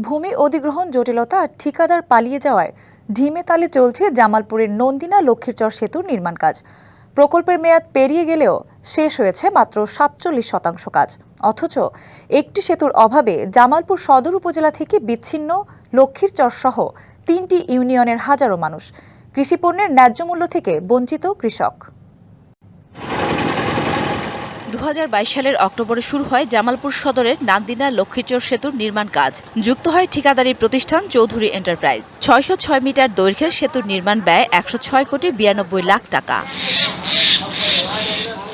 ভূমি অধিগ্রহণ জটিলতা আর ঠিকাদার পালিয়ে যাওয়ায় ঢিমে তালে চলছে জামালপুরের নন্দিনা লক্ষ্মীরচর সেতুর নির্মাণ কাজ। প্রকল্পের মেয়াদ পেরিয়ে গেলেও শেষ হয়েছে মাত্র ৪৭% কাজ। অথচ একটি সেতুর অভাবে জামালপুর সদর উপজেলা থেকে বিচ্ছিন্ন লক্ষ্মীরচর সহ ৩টি ইউনিয়নের হাজারো মানুষ। কৃষিপণ্যের ন্যায্য মূল্য থেকে বঞ্চিত কৃষক। ২০২২ সালের অক্টোবরে শুরু হয় জামালপুর সদরের নন্দিনা লক্ষ্মীরচর সেতুর নির্মাণ কাজ। যুক্ত হয় ঠিকাদারি প্রতিষ্ঠান চৌধুরী এন্টারপ্রাইজ। ৬০৬ মিটার দৈর্ঘ্যের সেতুর নির্মাণ ব্যয় ১০৬,৯২,লাখ টাকা।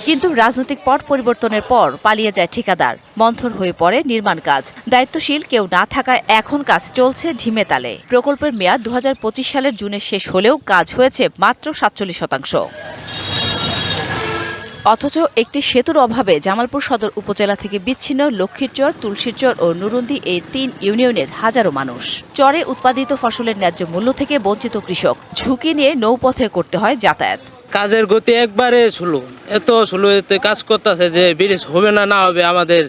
কিন্তু রাজনৈতিক পট পরিবর্তনের পর পালিয়ে যায় ঠিকাদার, মন্থর হয়ে পড়ে নির্মাণ কাজ। দায়িত্বশীল কেউ না থাকায় এখন কাজ চলছে ঢিমে তালে। প্রকল্পের মেয়াদ ২০২৫ সালের জুনে শেষ হলেও কাজ হয়েছে মাত্র ৪৭%। অথচ একটি সেতুর অভাবে জামালপুর সদর উপজেলা থেকে বিচ্ছিন্ন লক্ষ্মীরচর, তুলসীরচর ও নুরুন্দি এই ৩ ইউনিয়নের হাজারো মানুষ। চরে উৎপাদিত ফসলের ন্যায্য মূল্য থেকে বঞ্চিত কৃষক। ঝুঁকি নিয়ে নৌপথে করতে হয় যাতায়াত। কাজের গতি একবারে স্লো, এত স্লো কাজ করতেছে যে ব্রিজ হবে না হবে আমাদের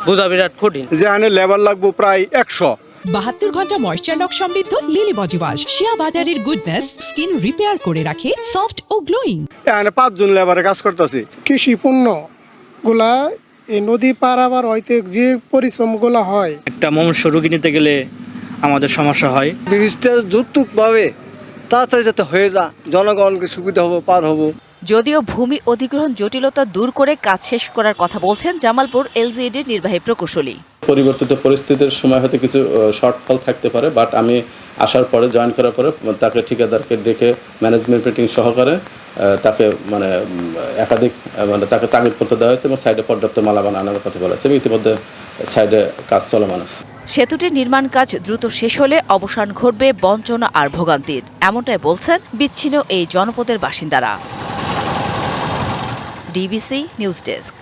বোঝা বিরাট কঠিন। যেখানে লেবার লাগবে প্রায় ১০০। ৭২ ঘন্টা ময়েশ্চার লক সমৃদ্ধ লিলি বডি ওয়াশ শিয়া বাটারের গুডনেস স্কিন রিপেয়ার করে রাখে সফট ও গ্লোয়িং। এখানে ৫ জন লেবারে কাজ করতেছে। কৃষি পণ্য গুলা এই নদী পার আবার হইতে যে পরিশ্রম গুলা হয়, একটা মনুষ্য রোগী নিতে গেলে আমাদের সমস্যা হয়। ব্রিজটা যৌতুকভাবে তাড়াতাড়ি যাতে হয়ে যা, জনগণকে সুবিধা হবো, পার হবো। যদিও ভূমি অধিগ্রহণ জটিলতা দূর করে কাজ শেষ করার কথা বলছেন জামালপুর এলজিইডির নির্বাহী প্রকৌশলী। পরিবর্তিত পরিস্থিতির সময় হয়তো কিছু শর্টফল থাকতে পারে, বাট আমি আসার পরে জয়েন করার পরে তাকে ঠিকাদারকে ডেকে ম্যানেজমেন্ট মিটিং সহকারে তাকে একাধিক তাকে তাগিদপত্র দেওয়া হয়েছে এবং সাইডে পর্যাপ্ত মালামাল আনার কথা বলা হয়েছে এবং ইতিমধ্যে সাইডে কাজ চলমান আছে। সেতুটির নির্মাণ কাজ দ্রুত শেষ হলে অবসান ঘটবে বঞ্চনা আর ভোগান্তির, এমনটাই বলছেন বিচ্ছিন্ন এই জনপদের বাসিন্দারা। DBC news desk.